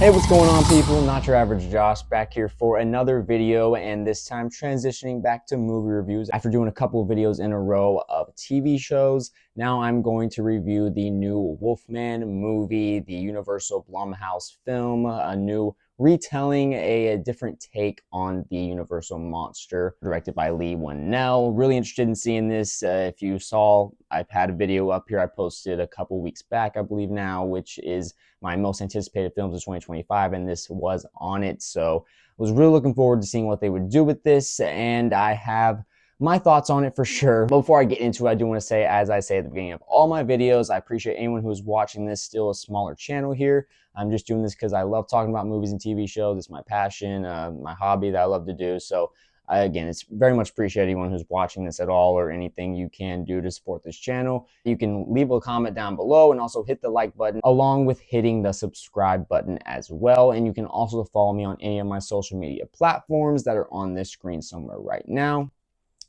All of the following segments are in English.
Hey, what's going on, people? Not your average Josh, back here for another video, and this time transitioning back to movie reviews. After doing a couple of videos in a row of TV shows, now I'm going to review the new Wolfman movie, the Universal Blumhouse film, a new retelling, a different take on the Universal monster, directed by Leigh Whannell. Really interested in seeing this. If you saw, I've had a video up here I posted a couple weeks back, I believe now, which is my most anticipated films of 2025, and this was on it. So I was really looking forward to seeing what they would do with this, and I have my thoughts on it for sure. But before I get into it, I do want to say, as I say at the beginning of all my videos, I appreciate anyone who's watching this, still a smaller channel here. I'm just doing this because I love talking about movies and TV shows. It's my passion, my hobby that I love to do. So again, it's very much appreciated anyone who's watching this at all, or anything you can do to support this channel. You can leave a comment down below and also hit the like button along with hitting the subscribe button as well. And you can also follow me on any of my social media platforms that are on this screen somewhere right now.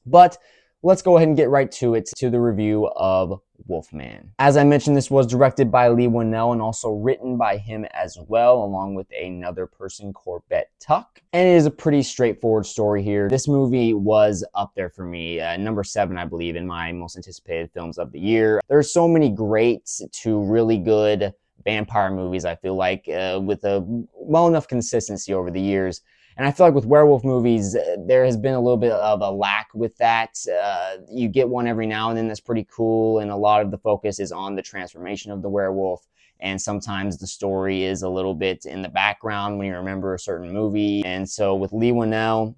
But let's go ahead and get right to it, to the review of Wolfman. As I mentioned, this was directed by Leigh Whannell and also written by him as well, along with another person, Corbett Tuck. And it is a pretty straightforward story here. This movie was up there for me, number 7, I believe, in my most anticipated films of the year. There's so many great to really good vampire movies, I feel like, with a well enough consistency over the years. And I feel like with werewolf movies, there has been a little bit of a lack with that. You get one every now and then that's pretty cool, and a lot of the focus is on the transformation of the werewolf. And sometimes the story is a little bit in the background when you remember a certain movie. And so with Leigh Whannell,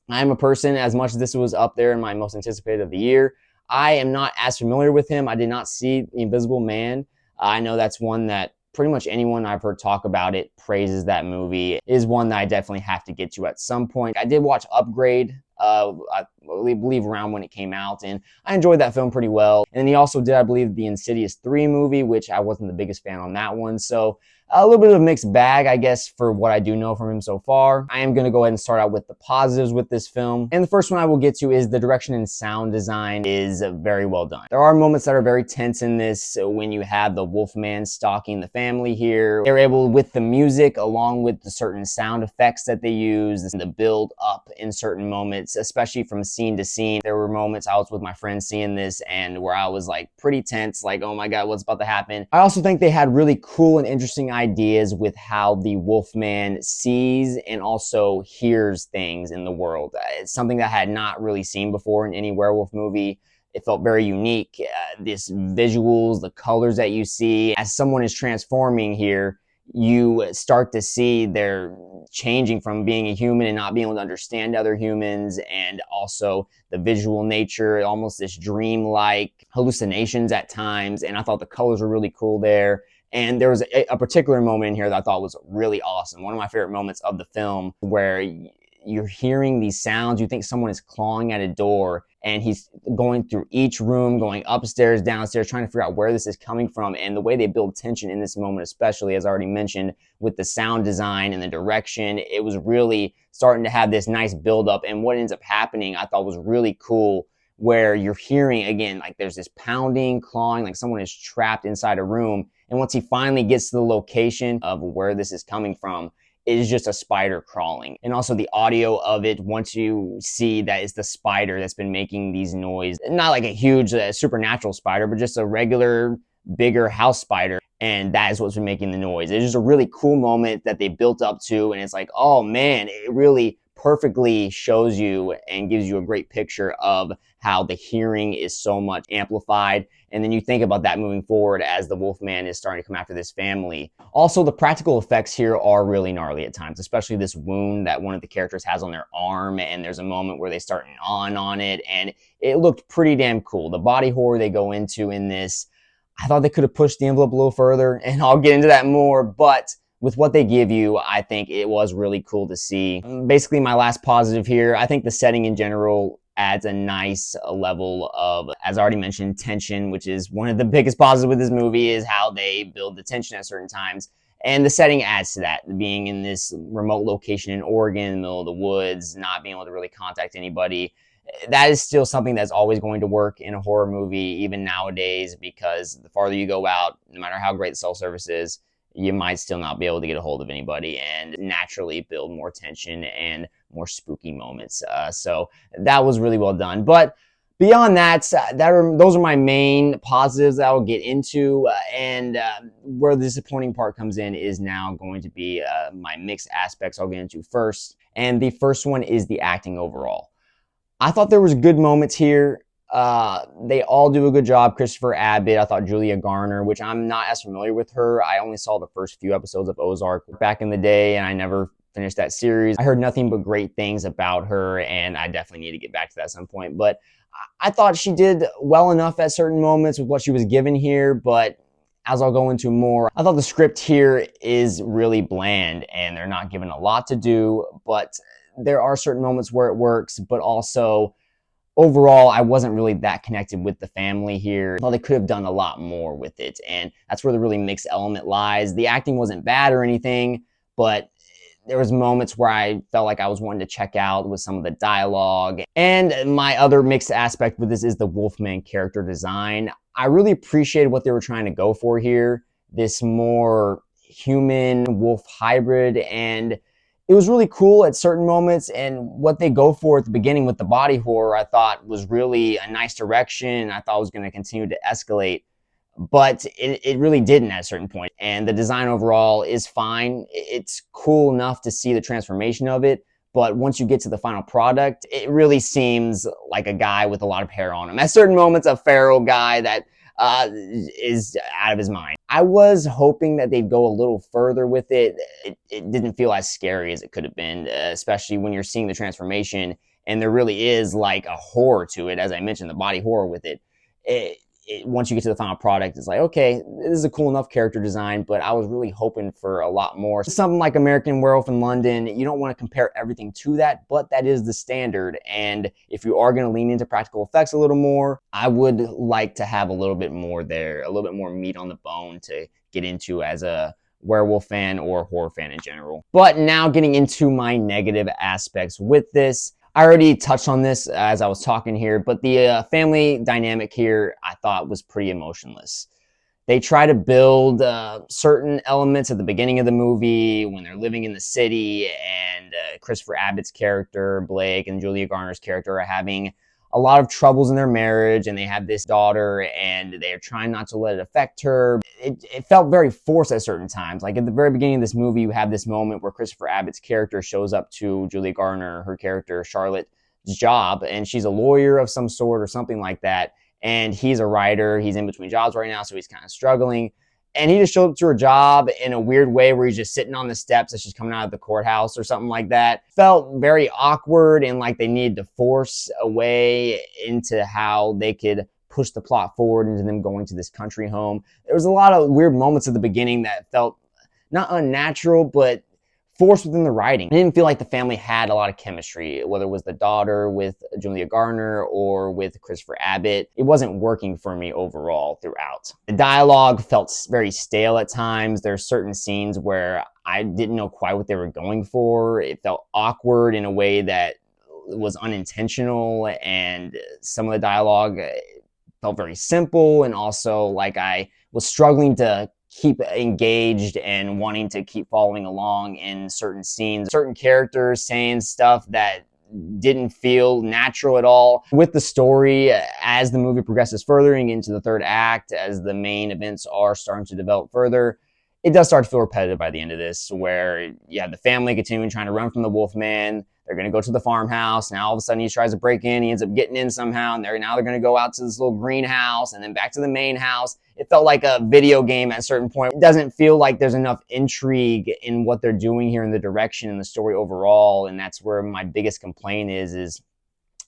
I'm a person, as much as this was up there in my most anticipated of the year, I am not as familiar with him. I did not see The Invisible Man. I know that's one that pretty much anyone I've heard talk about it praises. That movie it is one that I definitely have to get to at some point. I did watch Upgrade, I believe around when it came out, and I enjoyed that film pretty well. And he also did, I believe, the Insidious 3 movie, which I wasn't the biggest fan on that one. So a little bit of a mixed bag, I guess, for what I do know from him so far. I am going to go ahead and start out with the positives with this film. And the first one I will get to is the direction and sound design is very well done. There are moments that are very tense in this when you have the Wolfman stalking the family here. They're able, with the music, along with the certain sound effects that they use, the build up in certain moments, especially from scene to scene. There were moments I was with my friends seeing this and where I was like pretty tense, like, oh my God, what's about to happen? I also think they had really cool and interesting ideas with how the Wolfman sees and also hears things in the world. It's something that I had not really seen before in any werewolf movie. It felt very unique. This visuals, the colors that you see as someone is transforming here, you start to see they're changing from being a human and not being able to understand other humans, and also the visual nature, almost this dream-like hallucinations at times. And I thought the colors were really cool there. And there was a particular moment in here that I thought was really awesome. One of my favorite moments of the film, where you're hearing these sounds. You think someone is clawing at a door, and he's going through each room, going upstairs, downstairs, trying to figure out where this is coming from. And the way they build tension in this moment, especially, as I already mentioned, with the sound design and the direction, it was really starting to have this nice buildup. And what ends up happening, I thought was really cool, where you're hearing, again, like there's this pounding, clawing, like someone is trapped inside a room. And once he finally gets to the location of where this is coming from, it is just a spider crawling. And also the audio of it, once you see that it's the spider that's been making these noises, not like a huge supernatural spider, but just a regular, bigger house spider. And that is what's been making the noise. It's just a really cool moment that they built up to. And it's like, oh man, it really perfectly shows you and gives you a great picture of how the hearing is so much amplified. And then you think about that moving forward as the Wolfman is starting to come after this family. Also, the practical effects here are really gnarly at times, especially this wound that one of the characters has on their arm. And there's a moment where they start on it, and it looked pretty damn cool. The body horror they go into in this, I thought they could have pushed the envelope a little further, and I'll get into that more, but with what they give you, I think it was really cool to see. Basically, my last positive here, I think the setting in general adds a nice level of, as I already mentioned, tension, which is one of the biggest positives with this movie, is how they build the tension at certain times. And the setting adds to that, being in this remote location in Oregon, in the middle of the woods, not being able to really contact anybody. That is still something that's always going to work in a horror movie, even nowadays, because the farther you go out, no matter how great the cell service is, you might still not be able to get a hold of anybody and naturally build more tension and more spooky moments. So that was really well done. But beyond that, those are my main positives that I'll get into. Where the disappointing part comes in is now going to be my mixed aspects I'll get into first. And the first one is the acting overall. I thought there was good moments here. They all do a good job. Christopher Abbott, I thought Julia Garner, which I'm not as familiar with her. I only saw the first few episodes of Ozark back in the day, and I never finished that series. I heard nothing but great things about her, and I definitely need to get back to that at some point. But I thought she did well enough at certain moments with what she was given here, but as I'll go into more, I thought the script here is really bland, and they're not given a lot to do, but there are certain moments where it works, but also overall, I wasn't really that connected with the family here. I thought they could have done a lot more with it, and that's where the really mixed element lies. The acting wasn't bad or anything, but there was moments where I felt like I was wanting to check out with some of the dialogue. And my other mixed aspect with this is the Wolfman character design. I really appreciated what they were trying to go for here, this more human wolf hybrid, and it was really cool at certain moments, and what they go for at the beginning with the body horror I thought was really a nice direction. I thought it was going to continue to escalate, but it really didn't at a certain point. And the design overall is fine. It's cool enough to see the transformation of it, but once you get to the final product, it really seems like a guy with a lot of hair on him. At certain moments, a feral guy that is out of his mind. I was hoping that they'd go a little further with it. It didn't feel as scary as it could have been, especially when you're seeing the transformation and there really is like a horror to it. As I mentioned, the body horror with it. Once you get to the final product, it's like, okay, this is a cool enough character design, but I was really hoping for a lot more. Something like American Werewolf in London, you don't want to compare everything to that, but that is the standard. And if you are going to lean into practical effects a little more, I would like to have a little bit more there, a little bit more meat on the bone to get into as a werewolf fan or horror fan in general. But now getting into my negative aspects with this. I already touched on this as I was talking here, but the family dynamic here I thought was pretty emotionless. They try to build certain elements at the beginning of the movie when they're living in the city, and Christopher Abbott's character, Blake, and Julia Garner's character are having a lot of troubles in their marriage, and they have this daughter, and they're trying not to let it affect her. It felt very forced at certain times. Like at the very beginning of this movie, you have this moment where Christopher Abbott's character shows up to Julia Garner, her character, Charlotte's job, and she's a lawyer of some sort or something like that, and he's a writer. He's in between jobs right now, so he's kind of struggling. And he just showed up to her job in a weird way where he's just sitting on the steps as she's coming out of the courthouse or something like that. Felt very awkward and like they needed to force a way into how they could push the plot forward into them going to this country home. There was a lot of weird moments at the beginning that felt not unnatural, but forced within the writing. I didn't feel like the family had a lot of chemistry, whether it was the daughter with Julia Garner or with Christopher Abbott. It wasn't working for me overall throughout. The dialogue felt very stale at times. There's certain scenes where I didn't know quite what they were going for. It felt awkward in a way that was unintentional, and some of the dialogue felt very simple, and also like I was struggling to keep engaged and wanting to keep following along in certain scenes. Certain characters saying stuff that didn't feel natural at all. With the story, as the movie progresses further and into the third act, as the main events are starting to develop further, it does start to feel repetitive by the end of this, where you have the family continuing trying to run from the Wolfman. They're going to go to the farmhouse. Now all of a sudden he tries to break in. He ends up getting in somehow. And now they're going to go out to this little greenhouse and then back to the main house. It felt like a video game at a certain point. It doesn't feel like there's enough intrigue in what they're doing here in the direction and the story overall. And that's where my biggest complaint is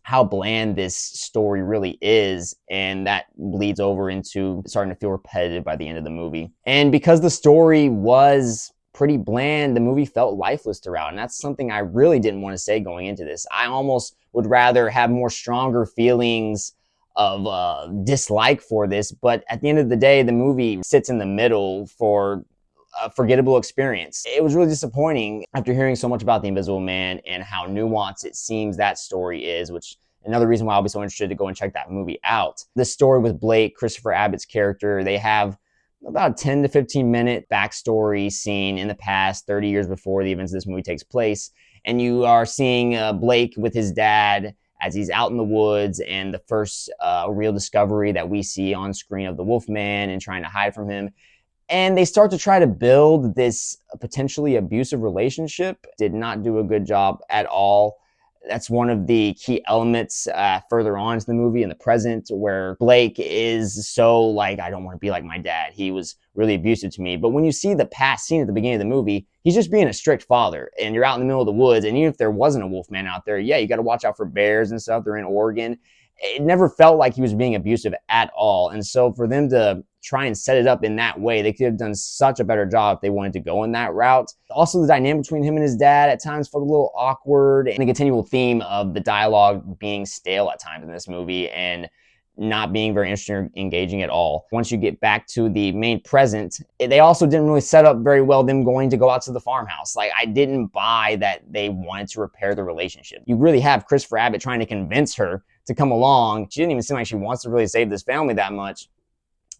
how bland this story really is. And that bleeds over into starting to feel repetitive by the end of the movie. And because the story was pretty bland, the movie felt lifeless throughout, and that's something I really didn't want to say going into this. I almost would rather have more stronger feelings of dislike for this, but at the end of the day, the movie sits in the middle for a forgettable experience. It was really disappointing after hearing so much about The Invisible Man and how nuanced it seems that story is, which another reason why I'll be so interested to go and check that movie out. The story with Blake, Christopher Abbott's character, they have about a 10 to 15 minute backstory scene in the past, 30 years before the events of this movie takes place. And you are seeing Blake with his dad as he's out in the woods, and the first real discovery that we see on screen of the Wolfman and trying to hide from him. And they start to try to build this potentially abusive relationship. Did not do a good job at all. That's one of the key elements further on in the movie in the present, where Blake is so like, I don't want to be like my dad. He was really abusive to me. But when you see the past scene at the beginning of the movie, he's just being a strict father. And you're out in the middle of the woods. And even if there wasn't a Wolfman out there, yeah, you got to watch out for bears and stuff. They're in Oregon. It never felt like he was being abusive at all. And so for them to try and set it up in that way, they could have done such a better job if they wanted to go in that route. Also, the dynamic between him and his dad at times felt a little awkward, and the continual theme of the dialogue being stale at times in this movie and not being very interesting or engaging at all. Once you get back to the main present, they also didn't really set up very well them going to go out to the farmhouse. Like, I didn't buy that they wanted to repair the relationship. You really have Christopher Abbott trying to convince her to come along. She didn't even seem like she wants to really save this family that much.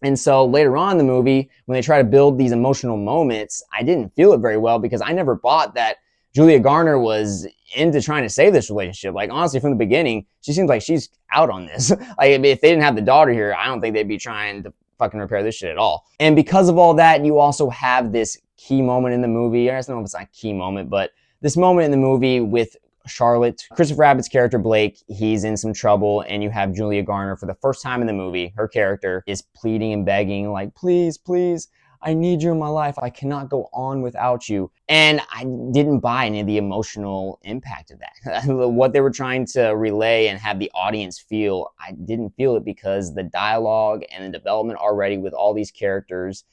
And so later on in the movie, when they try to build these emotional moments, I didn't feel it very well because I never bought that Julia Garner was into trying to save this relationship. Like, honestly, from the beginning, she seems like she's out on this. Like, if they didn't have the daughter here, I don't think they'd be trying to fucking repair this shit at all. And because of all that, you also have this key moment in the movie. I don't know if it's not a key moment, but this moment in the movie with Charlotte, Christopher Abbott's character Blake, he's in some trouble, and you have Julia Garner for the first time in the movie. Her character is pleading and begging, like, please, please, I need you in my life. I cannot go on without you. And I didn't buy any of the emotional impact of that. What they were trying to relay and have the audience feel, I didn't feel it because the dialogue and the development already with all these characters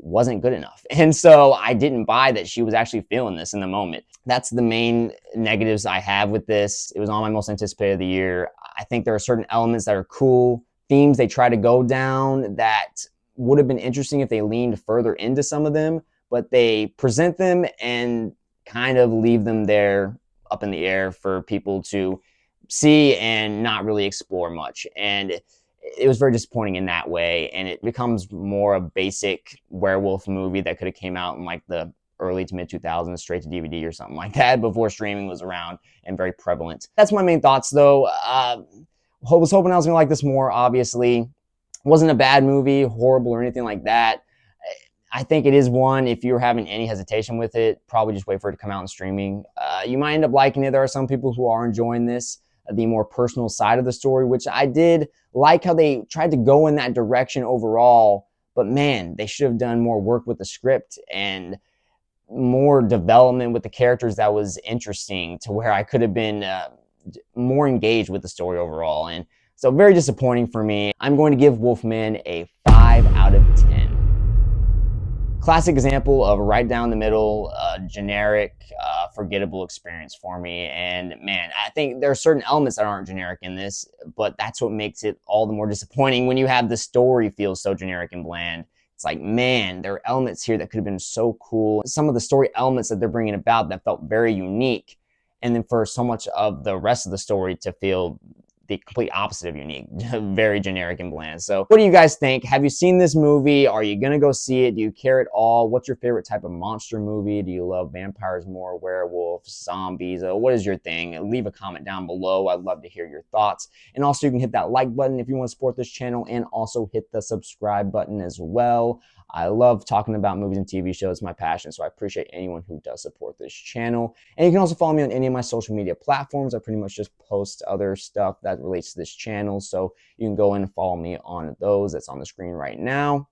wasn't good enough. And so I didn't buy that she was actually feeling this in the moment. That's the main negatives I have with this. It was on my most anticipated of the year. I think there are certain elements that are cool, themes they try to go down that would have been interesting if they leaned further into some of them, but they present them and kind of leave them there up in the air for people to see and not really explore much. And it was very disappointing in that way, and it becomes more a basic werewolf movie that could have came out in like the early to mid 2000s straight to DVD or something like that before streaming was around and very prevalent. That's my main thoughts though. Was hoping I was gonna like this more, obviously. Wasn't a bad movie, horrible or anything like that. I think it is one, if you're having any hesitation with it, probably just wait for it to come out in streaming. You might end up liking it. There are some people who are enjoying this, the more personal side of the story, which I did like how they tried to go in that direction overall. But man, they should have done more work with the script and more development with the characters that was interesting to where I could have been more engaged with the story overall. And so very disappointing for me. I'm going to give Wolfman a 5 out of 10. Classic example of right down the middle, generic, forgettable experience for me. And man, I think there are certain elements that aren't generic in this, but that's what makes it all the more disappointing when you have the story feel so generic and bland. It's like, man, there are elements here that could have been so cool. Some of the story elements that they're bringing about that felt very unique. And then for so much of the rest of the story to feel the complete opposite of unique, very generic and bland. So what do you guys think? Have you seen this movie? Are you gonna go see it? Do you care at all? What's your favorite type of monster movie? Do you love vampires more, werewolves, zombies? What is your thing? Leave a comment down below. I'd love to hear your thoughts. And also you can hit that like button if you want to support this channel, and also hit the subscribe button as well. I love talking about movies and TV shows. It's my passion, so I appreciate anyone who does support this channel. And you can also follow me on any of my social media platforms. I pretty much just post other stuff that relates to this channel, so you can go in and follow me on those. That's on the screen right now.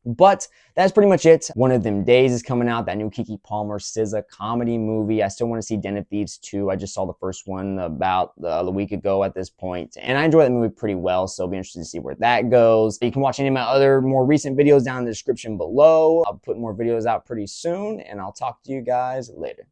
But that's pretty much it. One of Them Days is coming out, that new Keke Palmer SZA comedy movie. I still want to see Den of Thieves 2. I just saw the first one about a week ago at this point, and I enjoyed that movie pretty well, so I'll be interested to see where that goes. You can watch any of my other more recent videos down in the description below. I'll put more videos out pretty soon, and I'll talk to you guys later.